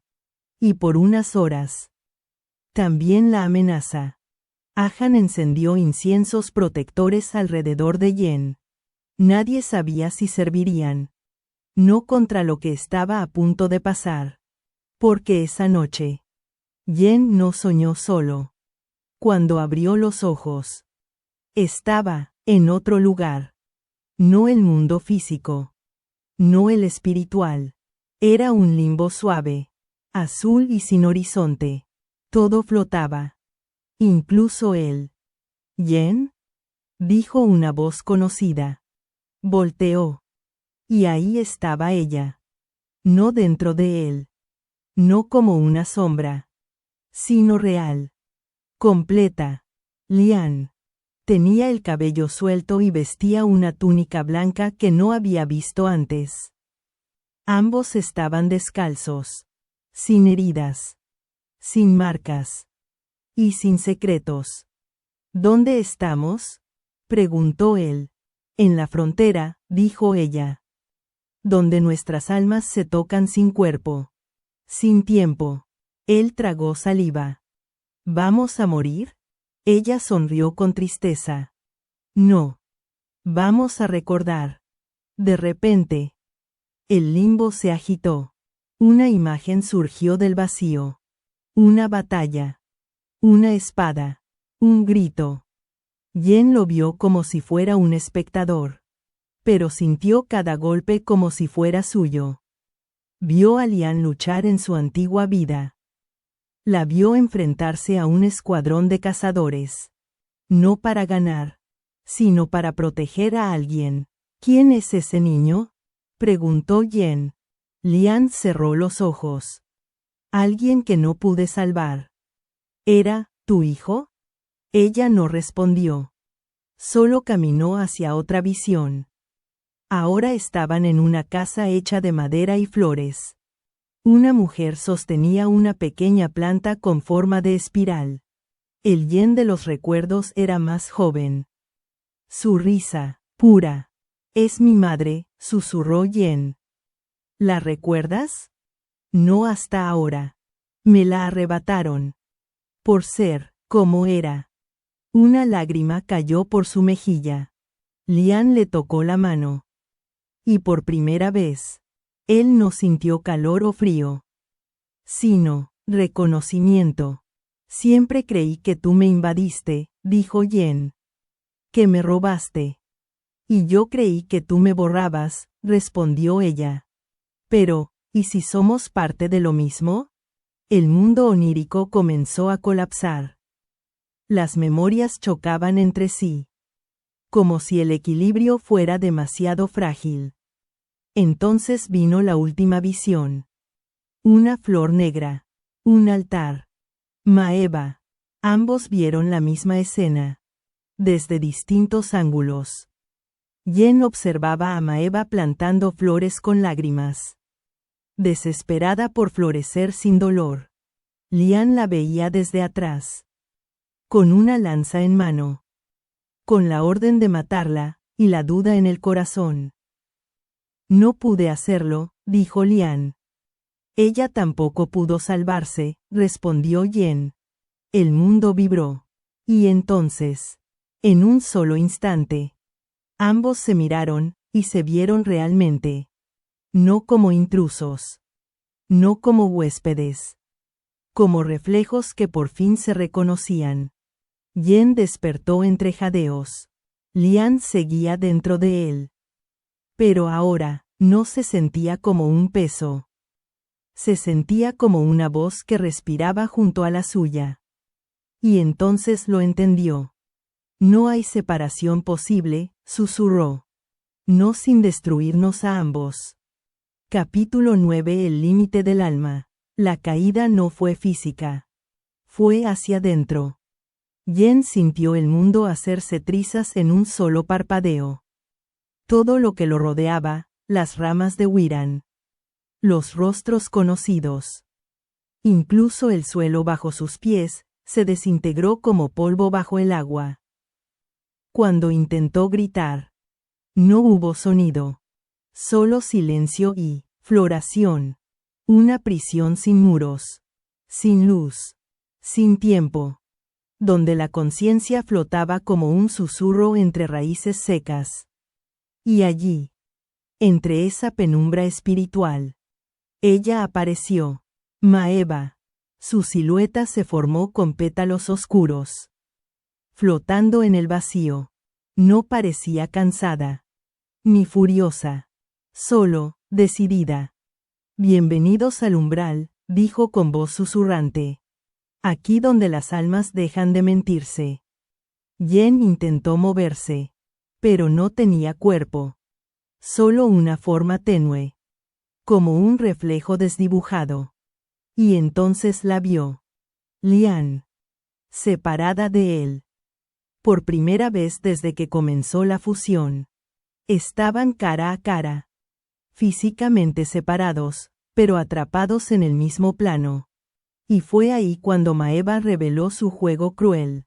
Y por unas horas. También la amenaza. Ahan encendió inciensos protectores alrededor de Yen. Nadie sabía si servirían. No contra lo que estaba a punto de pasar. Porque esa noche, Yen no soñó solo. Cuando abrió los ojos, estaba en otro lugar. No el mundo físico. No el espiritual. Era un limbo suave, azul y sin horizonte. Todo flotaba. Incluso él. ¿Yen? Dijo una voz conocida. Volteó. Y ahí estaba ella. No dentro de él. No como una sombra. Sino real. Completa. Lian. Tenía el cabello suelto y vestía una túnica blanca que no había visto antes. Ambos estaban descalzos. Sin heridas. Sin marcas. Y sin secretos. ¿Dónde estamos? Preguntó él. En la frontera, dijo ella. Donde nuestras almas se tocan sin cuerpo. Sin tiempo. Él tragó saliva. ¿Vamos a morir? Ella sonrió con tristeza. No. Vamos a recordar. De repente. El limbo se agitó. Una imagen surgió del vacío. Una batalla. Una espada. Un grito. Yen lo vio como si fuera un espectador. Pero sintió cada golpe como si fuera suyo. Vio a Lian luchar en su antigua vida. La vio enfrentarse a un escuadrón de cazadores. No para ganar, sino para proteger a alguien. ¿Quién es ese niño? Preguntó Yen. Lian cerró los ojos. Alguien que no pude salvar. ¿Era tu hijo? Ella no respondió. Solo caminó hacia otra visión. Ahora estaban en una casa hecha de madera y flores. Una mujer sostenía una pequeña planta con forma de espiral. El Yen de los recuerdos era más joven. Su risa, pura. Es mi madre, susurró Yen. ¿La recuerdas? No hasta ahora. Me la arrebataron. Por ser, como era. Una lágrima cayó por su mejilla. Lian le tocó la mano. Y por primera vez, él no sintió calor o frío, sino reconocimiento. Siempre creí que tú me invadiste, dijo Yen. Que me robaste. Y yo creí que tú me borrabas, respondió ella. Pero, ¿y si somos parte de lo mismo? El mundo onírico comenzó a colapsar. Las memorias chocaban entre sí. Como si el equilibrio fuera demasiado frágil. Entonces vino la última visión. Una flor negra. Un altar. Maeva. Ambos vieron la misma escena. Desde distintos ángulos. Yen observaba a Maeva plantando flores con lágrimas. Desesperada por florecer sin dolor. Lian la veía desde atrás. Con una lanza en mano. Con la orden de matarla, y la duda en el corazón. No pude hacerlo, dijo Lian. Ella tampoco pudo salvarse, respondió Yen. El mundo vibró. Y entonces, en un solo instante, ambos se miraron, y se vieron realmente. No como intrusos. No como huéspedes. Como reflejos que por fin se reconocían. Yen despertó entre jadeos. Lian seguía dentro de él. Pero ahora, no se sentía como un peso. Se sentía como una voz que respiraba junto a la suya. Y entonces lo entendió. No hay separación posible, susurró. No sin destruirnos a ambos. Capítulo 9. El límite del alma. La caída no fue física. Fue hacia adentro. Yen sintió el mundo hacerse trizas en un solo parpadeo. Todo lo que lo rodeaba, las ramas de Wiran. Los rostros conocidos. Incluso el suelo bajo sus pies, se desintegró como polvo bajo el agua. Cuando intentó gritar, no hubo sonido. Solo silencio y floración. Una prisión sin muros, sin luz, sin tiempo, donde la conciencia flotaba como un susurro entre raíces secas. Y allí, entre esa penumbra espiritual, ella apareció, Maeva. Su silueta se formó con pétalos oscuros. Flotando en el vacío. No parecía cansada, ni furiosa, solo, decidida. Bienvenidos al umbral, dijo con voz susurrante. Aquí donde las almas dejan de mentirse. Yen intentó moverse, pero no tenía cuerpo. Solo una forma tenue, como un reflejo desdibujado. Y entonces la vio. Lian. Separada de él. Por primera vez desde que comenzó la fusión. Estaban cara a cara. Físicamente separados, pero atrapados en el mismo plano. Y fue ahí cuando Maeva reveló su juego cruel.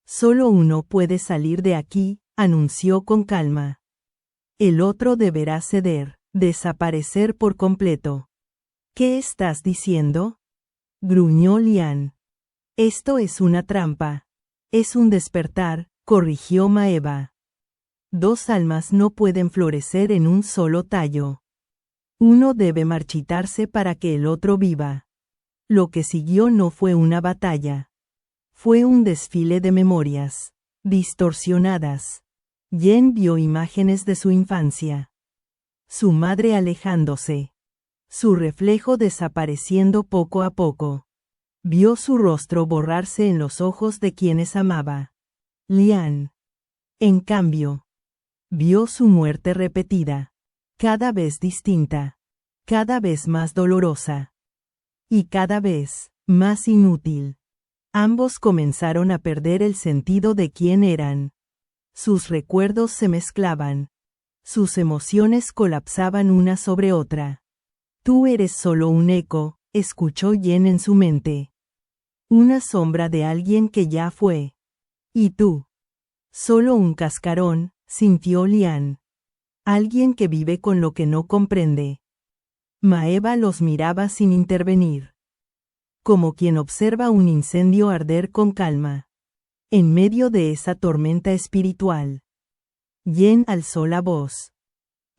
Solo uno puede salir de aquí, anunció con calma. El otro deberá ceder, desaparecer por completo. ¿Qué estás diciendo? Gruñó Lian. Esto es una trampa. Es un despertar, corrigió Maeva. Dos almas no pueden florecer en un solo tallo. Uno debe marchitarse para que el otro viva. Lo que siguió no fue una batalla. Fue un desfile de memorias, distorsionadas. Yen vio imágenes de su infancia. Su madre alejándose. Su reflejo desapareciendo poco a poco. Vio su rostro borrarse en los ojos de quienes amaba. Lian. En cambio, vio su muerte repetida. Cada vez distinta. Cada vez más dolorosa. Y cada vez más inútil. Ambos comenzaron a perder el sentido de quién eran. Sus recuerdos se mezclaban. Sus emociones colapsaban una sobre otra. Tú eres solo un eco, escuchó Yen en su mente. Una sombra de alguien que ya fue. ¿Y tú? Solo un cascarón, sintió Lian. Alguien que vive con lo que no comprende. Maeva los miraba sin intervenir. Como quien observa un incendio arder con calma. En medio de esa tormenta espiritual. Yen alzó la voz.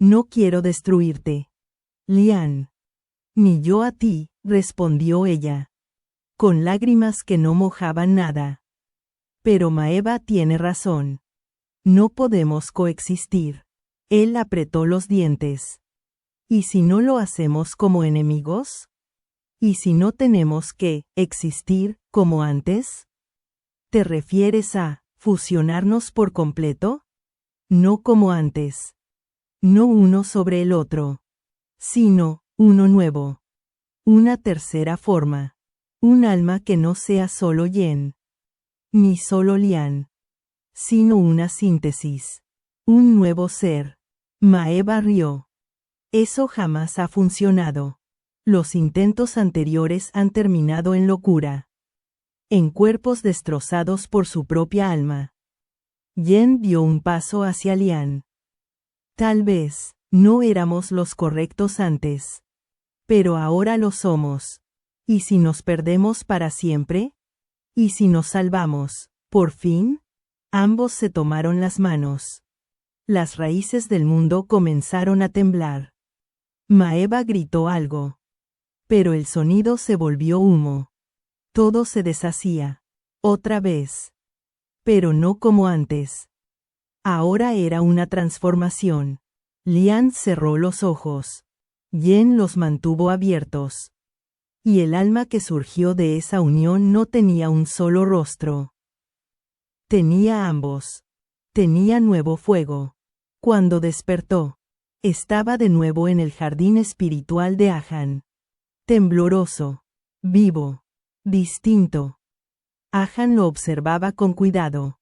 No quiero destruirte. Lian. Ni yo a ti, respondió ella. Con lágrimas que no mojaban nada. Pero Maeva tiene razón. No podemos coexistir. Él apretó los dientes. ¿Y si no lo hacemos como enemigos? ¿Y si no tenemos que existir como antes? ¿Te refieres a fusionarnos por completo? No como antes. No uno sobre el otro. Sino uno nuevo. Una tercera forma. Un alma que no sea solo Yen. Ni solo Lian. Sino una síntesis. Un nuevo ser. Maeva rió. Eso jamás ha funcionado. Los intentos anteriores han terminado en locura. En cuerpos destrozados por su propia alma. Yen dio un paso hacia Lian. Tal vez, no éramos los correctos antes. Pero ahora lo somos. ¿Y si nos perdemos para siempre? ¿Y si nos salvamos, por fin? Ambos se tomaron las manos. Las raíces del mundo comenzaron a temblar. Maeva gritó algo. Pero el sonido se volvió humo. Todo se deshacía. Otra vez. Pero no como antes. Ahora era una transformación. Lian cerró los ojos. Yen los mantuvo abiertos. Y el alma que surgió de esa unión no tenía un solo rostro. Tenía ambos. Tenía nuevo fuego. Cuando despertó, estaba de nuevo en el jardín espiritual de Ahan. Tembloroso. Vivo. Distinto. Ahan lo observaba con cuidado.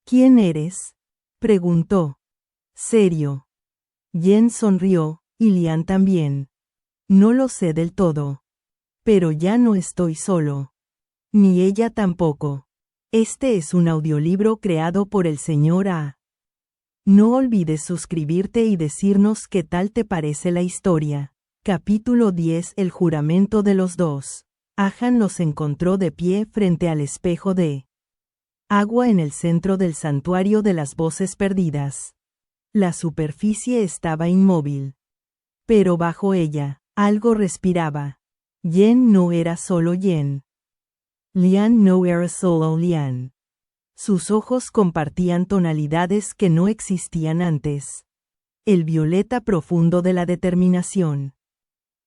¿Quién eres? Preguntó. Serio. Yen sonrió, y Lian también. No lo sé del todo. Pero ya no estoy solo. Ni ella tampoco. Este es un audiolibro creado por el Sr. A. No olvides suscribirte y decirnos qué tal te parece la historia. Capítulo 10. El juramento de los dos. Ahan los encontró de pie frente al espejo de agua en el centro del santuario de las voces perdidas. La superficie estaba inmóvil. Pero bajo ella, algo respiraba. Yen no era solo Yen. Lian no era solo Lian. Sus ojos compartían tonalidades que no existían antes. El violeta profundo de la determinación.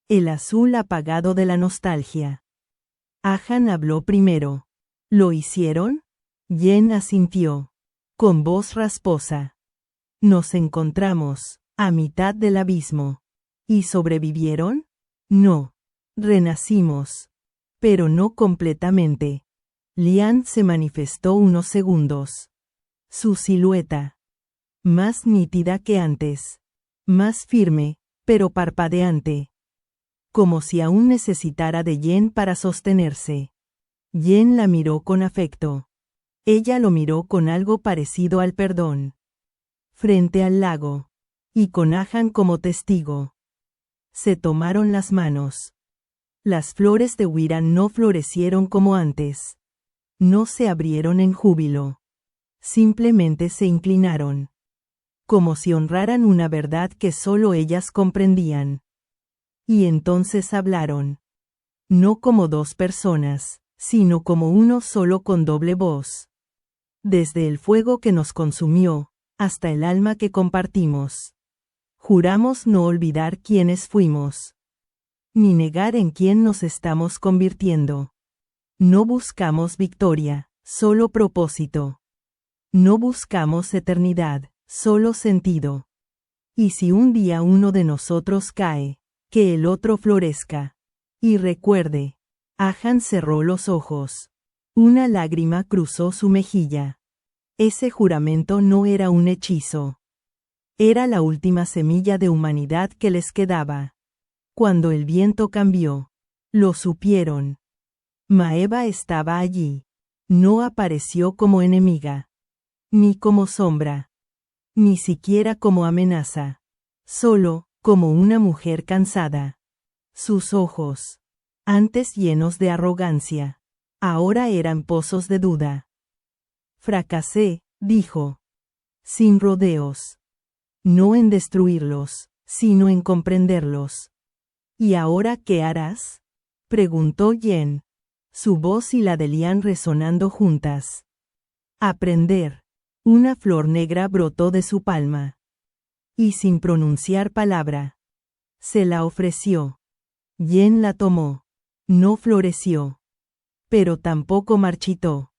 El azul apagado de la nostalgia. Ahan habló primero. ¿Lo hicieron? Yen asintió. Con voz rasposa. Nos encontramos, a mitad del abismo. ¿Y sobrevivieron? No. Renacimos. Pero no completamente. Lian se manifestó unos segundos. Su silueta. Más nítida que antes. Más firme, pero parpadeante. Como si aún necesitara de Yen para sostenerse. Yen la miró con afecto. Ella lo miró con algo parecido al perdón. Frente al lago. Y con Ahan como testigo. Se tomaron las manos. Las flores de Wiran no florecieron como antes. No se abrieron en júbilo. Simplemente se inclinaron. Como si honraran una verdad que solo ellas comprendían. Y entonces hablaron. No como dos personas, sino como uno solo con doble voz. Desde el fuego que nos consumió, hasta el alma que compartimos. Juramos no olvidar quiénes fuimos. Ni negar en quién nos estamos convirtiendo. No buscamos victoria, solo propósito. No buscamos eternidad, solo sentido. Y si un día uno de nosotros cae, que el otro florezca. Y recuerde. Ahan cerró los ojos. Una lágrima cruzó su mejilla. Ese juramento no era un hechizo. Era la última semilla de humanidad que les quedaba. Cuando el viento cambió, lo supieron. Maeva estaba allí. No apareció como enemiga. Ni como sombra. Ni siquiera como amenaza. Solo, como una mujer cansada. Sus ojos, antes llenos de arrogancia, ahora eran pozos de duda. Fracasé, dijo. Sin rodeos. No en destruirlos, sino en comprenderlos. ¿Y ahora qué harás? Preguntó Yen. Su voz y la de Lian resonando juntas. Aprender. Una flor negra brotó de su palma. Y sin pronunciar palabra. Se la ofreció. Yen la tomó. No floreció. Pero tampoco marchitó.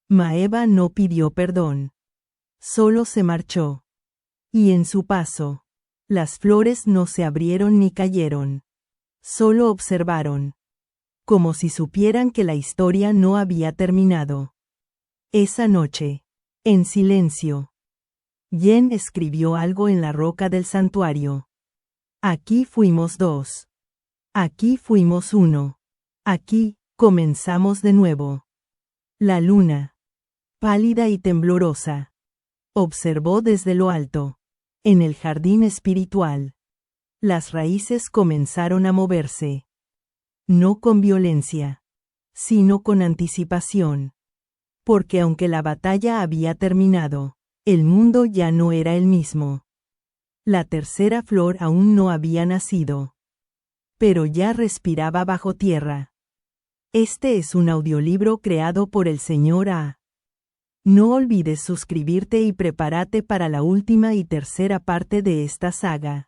Maeva no pidió perdón. Solo se marchó. Y en su paso, las flores no se abrieron ni cayeron. Solo observaron. Como si supieran que la historia no había terminado. Esa noche, en silencio, Yen escribió algo en la roca del santuario. Aquí fuimos dos. Aquí fuimos uno. Aquí, comenzamos de nuevo. La luna, pálida y temblorosa, observó desde lo alto. En el jardín espiritual. Las raíces comenzaron a moverse. No con violencia, sino con anticipación. Porque aunque la batalla había terminado, el mundo ya no era el mismo. La tercera flor aún no había nacido. Pero ya respiraba bajo tierra. Este es un audiolibro creado por el Sr. A. No olvides suscribirte y prepárate para la última y tercera parte de esta saga.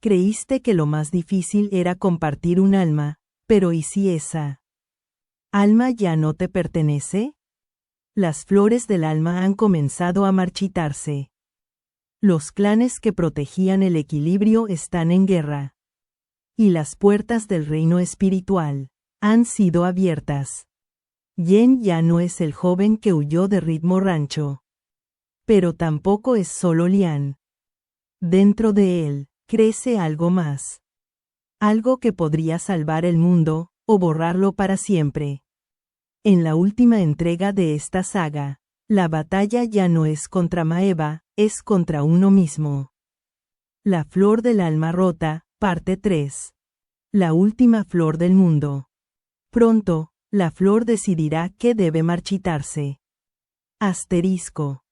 Creíste que lo más difícil era compartir un alma, pero ¿y si esa alma ya no te pertenece? Las flores del alma han comenzado a marchitarse. Los clanes que protegían el equilibrio están en guerra. Y las puertas del reino espiritual han sido abiertas. Yen ya no es el joven que huyó de Ritmo Rancho. Pero tampoco es solo Lian. Dentro de él, crece algo más. Algo que podría salvar el mundo, o borrarlo para siempre. En la última entrega de esta saga, la batalla ya no es contra Maeva, es contra uno mismo. La flor del alma rota, parte 3. La última flor del mundo. Pronto, la flor decidirá que debe marchitarse. Asterisco.